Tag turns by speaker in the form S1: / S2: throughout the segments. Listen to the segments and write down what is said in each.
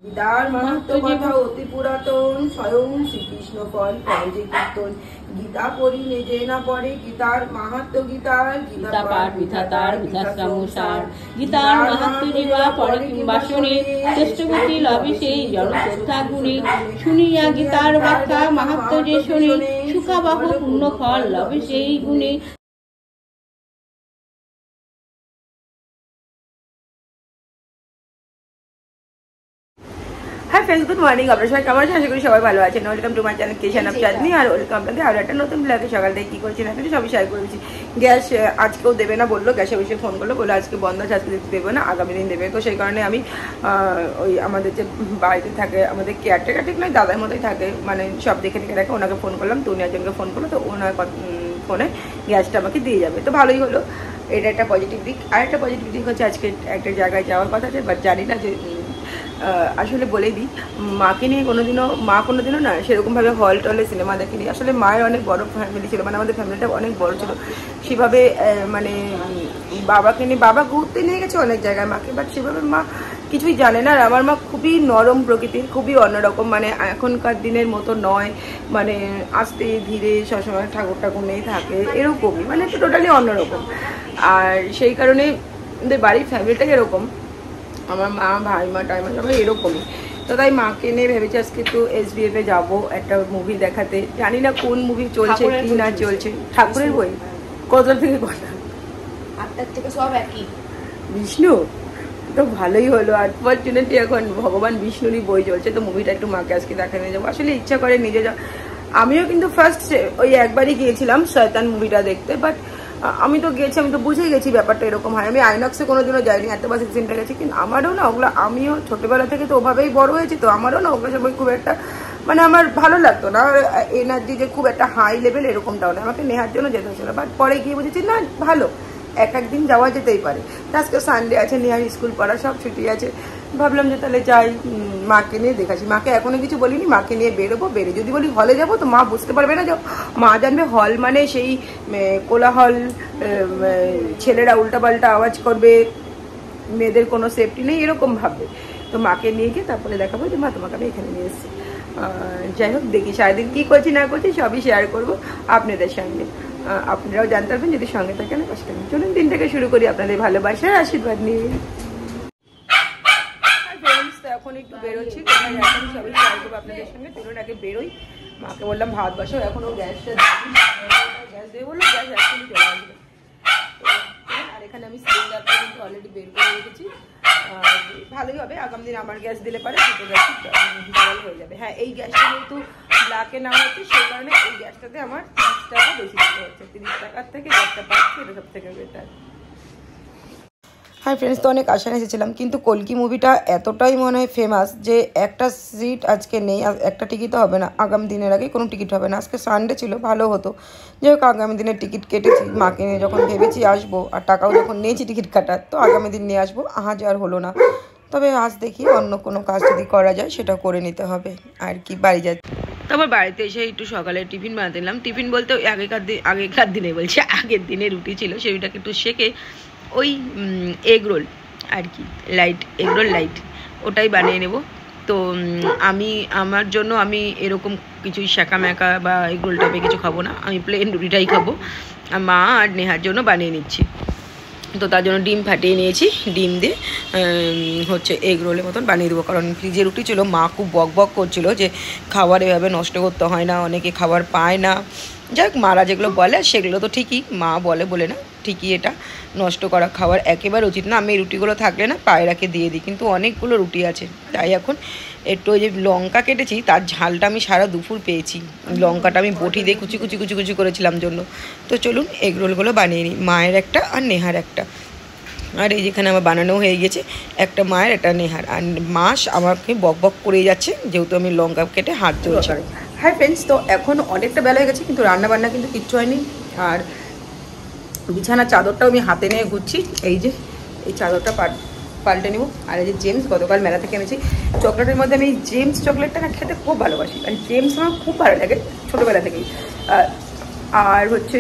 S1: গীতার মাহাত্ম্য কথা অতি পুরাতন, স্বয়ং শ্রীকৃষ্ণ ফল করে যে কীর্তন। গীতা পড়ি নিজে না পড়ে, গীতার মাহাত্ম্য গীতার, গীতা পাঠ বিধাতার বিধাশ্রমসার।
S2: গীতার মাহাত্ম্য জিবা পড়ে কিংবা শুনে, শ্রেষ্ঠ গতি লবে সেই জনশ্রদ্ধা গুণে। শুনিয়া গীতার ব্যাখ্যা মাহাত্ম্য যে শুনে, সুখাবাহ পূর্ণ ফল লবে সেই গুণে।
S1: Hi friends, good morning. আপনারা সবাই কেমন আছেন? আশা করি সবাই ভালো আছেন। Welcome to my channel kitchen of Chandni, আর ওয়েলকাম আপনাদের আরও একটা নতুন ব্লগে। সকাল থেকে কী করছেন আপনাদের সবই শেয়ার করেছি। গ্যাস আজকেও দেবে না বললো, গ্যাসে বসে ফোন করলো, বলে আজকে বন্ধ আছে, আজকে দেবে না, আগামী দিন দেবে। তো সেই কারণে আমি ওই আমাদের যে বাড়িতে থাকে, আমাদের কেয়ারটেকার ঠিক নয়, দাদার মতোই থাকে, মানে সব দেখে দেখে রাখে, ওনাকে ফোন করলাম। তো উনি একজনকে ফোন করলো, তো ওনার ফোনে গ্যাসটা আমাকে দিয়ে যাবে। তো ভালোই হলো, এটা একটা পজিটিভ দিক। আর একটা পজিটিভ দিক হচ্ছে আজকে একটা জায়গায় যাওয়ার কথা আছে, বাট জানি না যে আসলে বলেই দিই, মাকে নিয়ে কোনোদিনও না সেরকমভাবে হল টলে সিনেমা দেখেনি। আসলে মায়ের অনেক বড় ফ্যামিলি ছিল, মানে আমাদের ফ্যামিলিটা অনেক বড় ছিল, সেভাবে মানে বাবাকে নিয়ে, বাবা ঘুরতে নিয়ে গেছে অনেক জায়গায় মাকে, বাট সেভাবে মা কিছুই জানে না। আর আমার মা খুবই নরম প্রকৃতির, খুবই অন্যরকম, মানে এখনকার দিনের মতো নয়, মানে আস্তে ধীরে সবসময় ঠাকুর নিয়েই থাকে, এরকমই, মানে একটু টোটালি অন্যরকম। আর সেই কারণে আমাদের বাড়ির ফ্যামিলিটাই এরকম, আমার মা ভাইমা টাইমা সবাই এরকমই। তো তাই মাকে নিয়ে ভেবেছি আজকে একটু SBF-এ যাবো একটা মুভি দেখাতে। জানি না কোন মুভি চলছে কি না চলছে। ঠাকুরের বই কত থেকে কটা?
S2: 8টার থেকে সব একই।
S1: বিষ্ণু তো ভালোই হলো। আনফর্চুনেটলি এখন ভগবান বিষ্ণুরই বই চলছে, তো মুভিটা একটু মাকে আজকে দেখা নিয়ে যাবো। আসলে ইচ্ছা করে নিজে যা, আমিও কিন্তু ফার্স্ট ওই একবারই গিয়েছিলাম শয়তান মুভিটা দেখতে, বাট আমি তো গেছি, আমি তো বুঝে গেছি ব্যাপারটা এরকম হয়। আমি আইনক্সে কোনোদিনও যাইনি, এতবার সিনেমা গেছি, কিন্তু আমারও না ওগুলো, আমিও ছোটোবেলা থেকে তো ওভাবেই বড় হয়েছি, তো আমারও না ওগুলো সবাই খুব একটা, মানে আমার ভালো লাগতো না। এনার্জি যে খুব একটা হাই লেভেল এরকমটাও না, আমাকে নেহার জন্য যেতে হচ্ছিলো। বাট পরে গিয়ে বুঝেছি না, ভালো, একদিন যাওয়া যেতেই পারে। আজকে সানডে আছে, নেহার স্কুল পড়া সব ছুটি আছে, ভাবলাম যে তাহলে যাই, মাকে নিয়ে দেখাচ্ছি। মাকে এখনো কিছু বলিনি, মাকে নিয়ে বেরোবো। যদি বলি হলে যাবো, তো মা বুঝতে পারবে না, যে মা জানবে হল মানে সেই কোলাহল, ছেলেরা উল্টাপাল্টা আওয়াজ করবে, মেয়েদের কোনো সেফটি নেই, এরকম ভাববে। তো মাকে নিয়ে গিয়ে তারপরে দেখাবো যে মা তোমাকে আমি এখানে নিয়ে এসেছি। যাই হোক, দেখি সারাদিন কী করছি না করছি সবই শেয়ার করবো আপনাদের সঙ্গে। আপনারাও জানতে পারবেন যদি সঙ্গে থাকেন। চলুন দিনটাকে শুরু করি আপনাদের ভালোবাসার আশীর্বাদ নিয়ে। এখন একটু বেরোচ্ছি, এখন সবই শেয়ার করবো আপনাদের সঙ্গে। চলুন আগে বেরোই। মাকে বললাম ভাত বসাও, এখন ও গ্যাস দিয়ে বললো গ্যাস এখনই চলে আসবে। আর এখানে আমি সিলিন্ডারটা কিন্তু অলরেডি বের করে রেখেছি, ভালোই হবে। আগামী দিন আমার গ্যাস দিলে পারে দুটো গ্যাসই ডাবল হয়ে যাবে। হ্যাঁ, এই গ্যাসটা যেহেতু ব্ল্যাকে নেওয়া হচ্ছে, সেই কারণে এই গ্যাসটাতে আমার 30 টাকা বেশি দিতে হচ্ছে। 30 টাকার থেকে গ্যাসটা পাচ্ছি, এটা সব থেকে বেটার। হাই ফ্রেন্ডস, তো অনেক আশা এসেছিলাম, কিন্তু কলকি মুভিটা এতটাই মনে হয় ফেমাস যে একটা সিট আজকে নেই, একটা টিকিটও হবে না। আগামী দিনের আগে কোনো টিকিট হবে না। আজকে সানডে ছিল, ভালো হতো। যাই হোক, আগামী দিনের টিকিট কেটেছি। মাকে নিয়ে যখন ভেবেছি আসবো, আর টাকাও যখন নিয়েছি টিকিট কাটার, তো আগামী দিন নিয়ে আসবো। আজ আর হলো না। তবে আজ দেখি অন্য কোনো কাজ যদি করা যায় সেটা করে নিতে হবে আর কি। বাড়ি যাচ্ছি, তারপর বাড়িতে এসে একটু সকালে টিফিন বানাতে দিলাম। টিফিন বলতে আগেকার দিনে বলছি, আগের দিনে রুটি ছিল, সেইটাকে একটু সেকে ওই এগ রোল আর কি, লাইট এগ রোল লাইট, ওটাই বানিয়ে নেব। তো আমার জন্য আমি এরকম কিছুই শাঁকা ম্যাকা বা এগ রোল টাইপের কিছু খাবো না, আমি প্লেন রুটিটাই খাবো। আর মা আর নেহার জন্য বানিয়ে নিচ্ছি। তো তার জন্য ডিম ফাটিয়ে নিয়েছি, ডিম দিয়ে হচ্ছে এগ রোলের মতন বানিয়ে দেবো। কারণ ফ্রিজে রুটি ছিল, মা খুব বক করছিল যে খাবার এভাবে নষ্ট করতে হয় না, অনেকে খাবার পায় না। যাক, মারা যেগুলো বলে সেগুলো তো ঠিকই, মা বলে না ঠিকই, এটা নষ্ট করা খাবার একেবারে উচিত না। আমি এই রুটিগুলো থাকলে না পায়রাকে দিয়ে দিই, কিন্তু অনেকগুলো রুটি আছে, তাই এখন একটু ওই যে লঙ্কা কেটেছি, তার ঝালটা আমি সারা দুপুর পেয়েছি। লঙ্কাটা আমি বটি দিয়ে কুচি করেছিলাম জন্য। তো চলুন এগ রোলগুলো বানিয়ে নিই, মায়ের একটা আর নেহার একটা। আর এই যেখানে আমার বানানো হয়ে গেছে, একটা মায়ের একটা নেহার। আর মাস আমাকে বক করেই যাচ্ছে, যেহেতু আমি লঙ্কা কেটে হাত ধরেছি। হাই ফ্রেন্ডস, তো এখন অনেকটা বেলা হয়ে গেছে, কিন্তু রান্নাবান্না কিন্তু কিচ্ছু হয়নি। আর বিছানার চাদরটাও আমি হাতে নিয়ে ঘুরছি, এই যে এই চাদরটা পাল্টে নেব। আর এই যে জেমস গতকাল মেলা থেকে এনেছি চকলেটের মধ্যে, আমি জেমস চকলেটটা না খেতে খুব ভালোবাসি, আর জেমস আমার খুব ভালো লাগে ছোটোবেলা থেকেই। আর হচ্ছে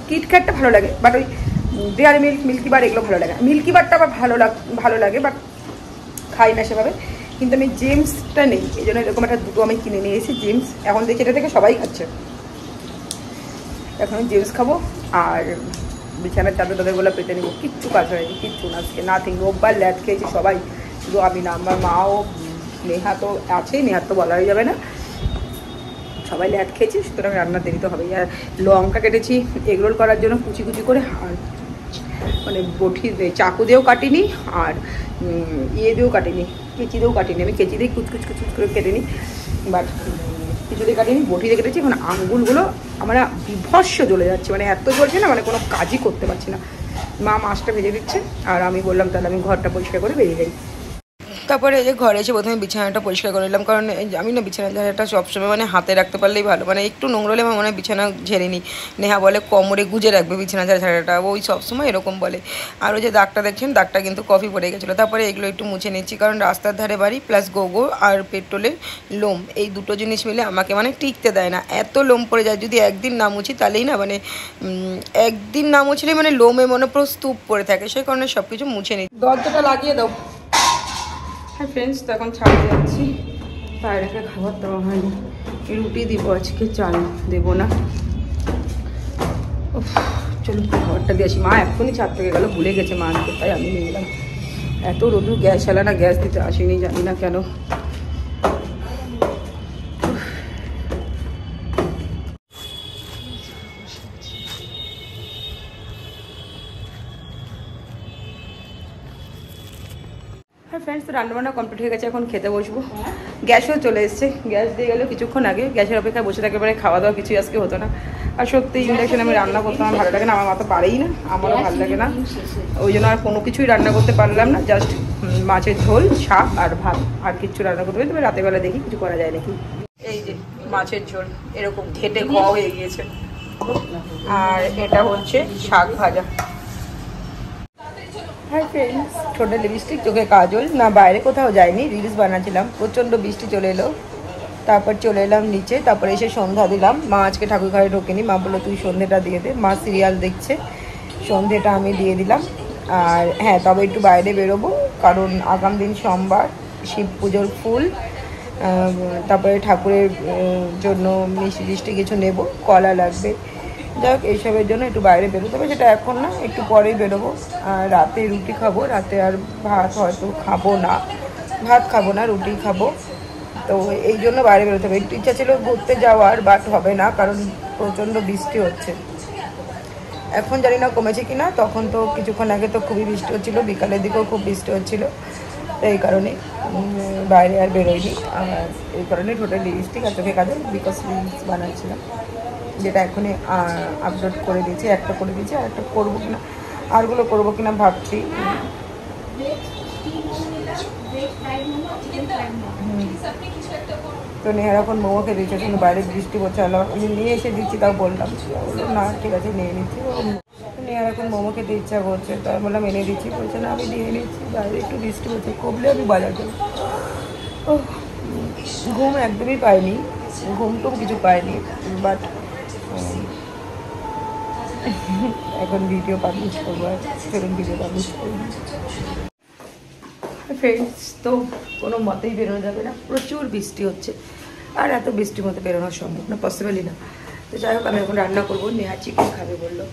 S1: কিটক্যাটটা ভালো লাগে, বাট ওই ডেয়ারি মিল্ক, মিল্কি বার এগুলো ভালো লাগে। মিল্কি বারটা আবার ভালো লাগে, বাট খাই না সেভাবে। কিন্তু আমি জেমসটা নেই, এই জন্য এরকম একটা দুটো আমি কিনে নিয়ে এসেছি জেমস। এখন দেখি এটা থেকে সবাই খাচ্ছে, এখন আমি জেমস খাবো আর বিছানার চাদর টাদরগুলো পেতে নেবো। কিচ্ছু কাজ হয়নি, কিচ্ছু না, আজকে নাথিং। রোববার ল্যাট খেয়েছি সবাই, শুধু আমি না, আমার মাও, নেহা তো আছেই, নেহার তো বলাই যাবে না, সবাই ল্যাট খেয়েছি, সুতরাং রান্নার দেরি তো হবেই। আর লঙ্কা কেটেছি এগরোল করার জন্য কুচি কুচি করে, আর মানে বটি চাকু দিয়েও কাটিনি আর ইয়ে দিয়েও কাটিনি, কেচি দিয়েও কাটিনি, আমি কেচি দিয়ে কুচকুচ কুচকুচ করে কেটে নিই, বাট কিছু দিয়ে কাটিনি, বটি দিয়ে কেটেছি। এখন আঙুলগুলো আমার বিভৎস জ্বলে যাচ্ছে, মানে এত জ্বলছে না, মানে কোনো কাজই করতে পারছি না। মা মাছটা ভেজে দিচ্ছে আর আমি বললাম তাহলে আমি ঘরটা পরিষ্কার করে বেরিয়ে যাই। তারপরে এই যে ঘরে এসে প্রথমে বিছানাটা পরিষ্কার করে নিলাম, কারণ আমি না বিছানার ঝাড়াটা সবসময় মানে হাতে রাখতে পারলেই ভালো, মানে একটু নোংরা হলে আমার মনে হয় বিছানা ঝেড়ে নিই। নেহা বলে কোমরে গুজে রাখবে বিছানা ঝাড়াটা, ওই সবসময় এরকম বলে। আর ওই যে দাগটা দেখছেন, দাগটা কিন্তু কফি পড়ে গেছিলো। তারপরে এগুলো একটু মুছে নিচ্ছি, কারণ রাস্তার ধারে বাড়ি প্লাস গোবর আর পেট্রোলের লোম, এই দুটো জিনিস মিলে আমাকে মানে টিকতে দেয় না, এত লোম পড়ে যায়। যদি একদিন না মুছি তাহলেই না, মানে একদিন না মুছলেই মানে লোমে মনে পুরো স্তূপ পড়ে থাকে, সেই কারণে সব কিছু মুছে নিই। দরজাটা লাগিয়ে দাও। হ্যাঁ ফ্রেন্ডস, তো এখন ছাড়ে যাচ্ছি, বাইরেকে খাবার দেওয়া হয়নি, রুটি দিব আজকে, চাল দেবো না। চলুন খাবারটা দিয়ে আসি। মা এখনই ছাদ থেকে গেল, ভুলে গেছে মা আনতে, তাই আমি নিয়ে গেলাম। এত রোদু গ্যাস এলা না, গ্যাস দিতে আসেনি, জানি না কেন। হ্যাঁ ফ্রেন্ডস, তো রান্নাবান্না কমপ্লিট হয়ে গেছে, এখন খেতে বসবো। গ্যাসও চলে এসছে, গ্যাস দিয়ে গেলো কিছুক্ষণ আগে, গ্যাসের অপেক্ষায় বসে থাকলে পরে খাওয়া দাওয়া কিছুই আজকে হতো না। আর সত্যি ইন্ডাকশনে আমি রান্না করতে আমার ভালো লাগে না, আমার মা তো পারেই না, আমারও ভালো লাগে না, ওই জন্য আর কোনো কিছুই রান্না করতে পারলাম না। জাস্ট মাছের ঝোল, শাক আর ভাত, আর কিচ্ছু রান্না করতে পারি। তবে রাতের বেলা দেখি কিছু করা যায় নাকি। এই যে মাছের ঝোল এরকম ঘেটে খাওয়া হয়ে গিয়েছে, আর এটা হচ্ছে শাক ভাজা। হাই ফ্রেন্ডস, ছোটো লিপস্টিক, চোখে কাজল, না বাইরে কোথাও যায়নি, রিলস বানাচ্ছিলাম, প্রচণ্ড বৃষ্টি চলে এলো, তারপর চলে এলাম নিচে। তারপরে এসে সন্ধ্যা দিলাম। মা আজকে ঠাকুর ঘরে ঢোকেনি, মা বললো তুই সন্ধ্যেটা দিয়ে দে, মা সিরিয়াল দেখছে, সন্ধ্যেটা আমি দিয়ে দিলাম। আর হ্যাঁ, তবে একটু বাইরে বেরোবো, কারণ আগাম দিন সোমবার, শিব পুজোর ফুল, তারপরে ঠাকুরের জন্য মিষ্টি টিষ্টি কিছু নেব, কলা লাগবে, যাই হোক এইসবের জন্য একটু বাইরে বেরোতে হবে, সেটা এখন না, একটু পরেই বেরোবো। আর রাতে রুটি খাবো, রাতে আর ভাত হয়তো খাবো না, ভাত খাবো না, রুটি খাবো। তো এই জন্য বাইরে বেরোতে হবে। একটু ইচ্ছা ছিল ঘুরতে যাওয়ার, বাট হবে না, কারণ প্রচণ্ড বৃষ্টি হচ্ছে। এখন জানি না কমেছে কি না, তখন তো কিছুক্ষণ আগে তো খুবই বৃষ্টি হচ্ছিলো, বিকালের দিকেও খুব বৃষ্টি হচ্ছিলো, তো এই কারণে বাইরে আর বেরোয়নি। আর এই কারণে টোটাল লিপস্টিক আর চোখে কাজল, বিকজ রিলস বানাচ্ছিলাম, যেটা এখনই আপলোড করে দিয়েছি, একটা করে দিয়েছি, আর একটা করবো কিনা, আরগুলো করবো কিনা ভাবছি। তো নেহার এখন মোমো খেয়ে দিচ্ছে, কিন্তু বাইরে বৃষ্টি পড়ছে, আমি নিয়ে এসে দিচ্ছি, তাও বললাম না ঠিক আছে নিয়ে নিচ্ছি। নেহার এখন মোমো খেতে ইচ্ছা করছে, তাই বললাম এনে দিচ্ছি, বলছে না আমি নিয়ে নিচ্ছি, বাইরে একটু বৃষ্টি পড়ছে, কমলে আমি বাজার যাবো। ও ঘুম একদমই পাইনি, ঘুম টুম কিছু পাইনি, বাট এখন ভিডিও পাবলিশ করবো, চলুন ভিডিও পাবলিশ করবো। ফ্রেন্ডস, তো কোনো মতেই বেরোনো যাবে না, প্রচুর বৃষ্টি হচ্ছে, আর এত বৃষ্টির মধ্যে বেরোনো সম্ভব না, পসিবলই না। তো যাই হোক, আমি এখন রান্না করবো, নেহা চিকেন খাবে বললো,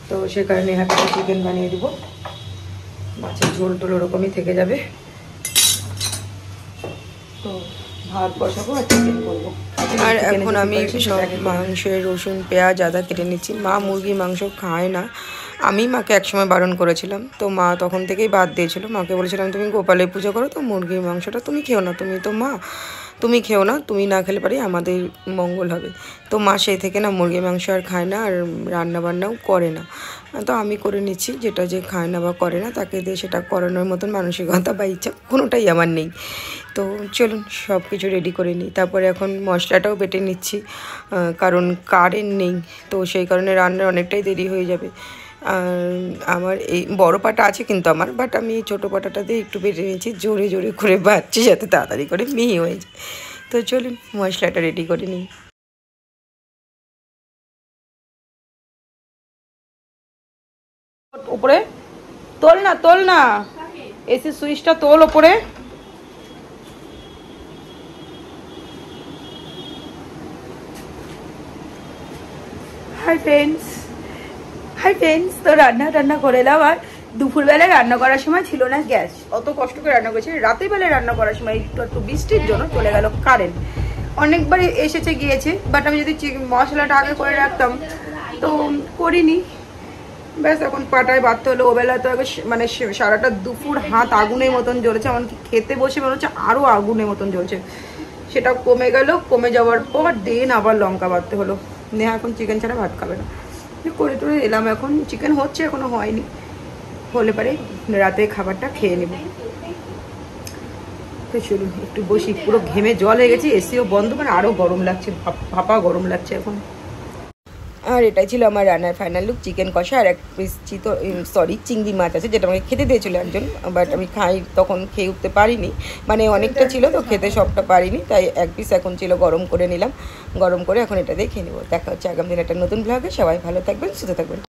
S1: তো সে কারণে নেহাকে চিকেন বানিয়ে দেবো, মাছের ঝোল টোল ওরকমই থেকে যাবে, তো ভাত বসাবো আর চিকেন করবো। আর এখন আমি সব মাংসের রসুন পেঁয়াজ আদা কেটে নিচ্ছি। মা মুরগির মাংস খায় না, আমি মাকে একসময় বারণ করেছিলাম, তো মা তখন থেকেই বাদ দিয়েছিল। মাকে বলেছিলাম তুমি গোপালের পুজো করো, তো মুরগির মাংসটা তুমি খেও না, তুমি তো মা, তুমি খেও না, তুমি না খেলে পারি আমাদের মঙ্গল হবে। তো মা সেই থেকে না মুরগির মাংস আর খায় না, আর রান্নাবান্নাও করে না। তো আমি করে নিচ্ছি, যেটা যে খায় না বা করে না তাকে দিয়ে সেটা করানোর মতন মানসিকতা বা ইচ্ছা কোনোটাই আমার নেই। তো চলুন সব কিছু রেডি করে নিই। তারপরে এখন মশলাটাও বেটে নিচ্ছি, কারণ কারেন্ট নেই, তো সেই কারণে রান্নার অনেকটাই দেরি হয়ে যাবে। আর আমার এই বড় পাটা আছে কিন্তু আমার, বাট আমি এই ছোটো পাটাটাতে একটু বেটে নিয়েছি, জোরে জোরে করে বাচ্ছি যাতে তাড়াতাড়ি করে মিহি হয়ে যায়। তো চলুন মশলাটা রেডি করে নিই। উপরে তোল না, তোল না, এসি সুইচটা তোল ওপরে, হাই ফ্রেন্ডস, তো রান্না করে এলাম। আর দুপুরবেলায় রান্না করার সময় ছিল না গ্যাস, অত কষ্ট করে রান্না করেছি। রাতের বেলায় রান্না করার সময় একটু বৃষ্টির জন্য চলে গেল কারেন্ট। অনেকবার এসেছে গিয়েছে, বাট আমি যদি মশলাটা আগে করে রাখতাম তো করিনি। ব্যাস এখন পাটায় বাঁধতে হলো। ওবেলা তো মানে সারাটা দুপুর হাত আগুনের মতন জ্বলেছে, এমনকি খেতে বসে মনে হচ্ছে আরও আগুনের মতন জ্বলছে। সেটা কমে গেল, কমে যাওয়ার পর দেন আবার লঙ্কা বাঁধতে হলো। নেহা এখন চিকেন ছাড়া ভাত খাবে না। করে টরে এলাম, এখন চিকেন হচ্ছে, এখনো হয়নি, হলে পারে রাতে খাবারটা খেয়ে নেব। তো চলুন একটু বসি, পুরো ঘেমে জল হয়ে গেছে, এসিও বন্ধ, মানে আরও গরম লাগছে, ভাপা গরম লাগছে এখন। আর এটাই ছিল আমার রান্নার ফাইনাল লুক। চিকেন কষা আর এক পিস চিংড়ি মাছ আছে, যেটা আমাকে খেতে দিয়েছিল একজন, বাট আমি তখন খেয়ে উঠতে পারিনি, মানে অনেকটা ছিল তো খেতে সবটা পারিনি, তাই এক পিস এখন ছিল, গরম করে নিলাম। গরম করে এখন এটা দিয়ে খেয়ে নেবো। দেখা হচ্ছে আগামী দিন একটা নতুন ব্লগে। সবাই ভালো থাকবেন, সুস্থ থাকবেন।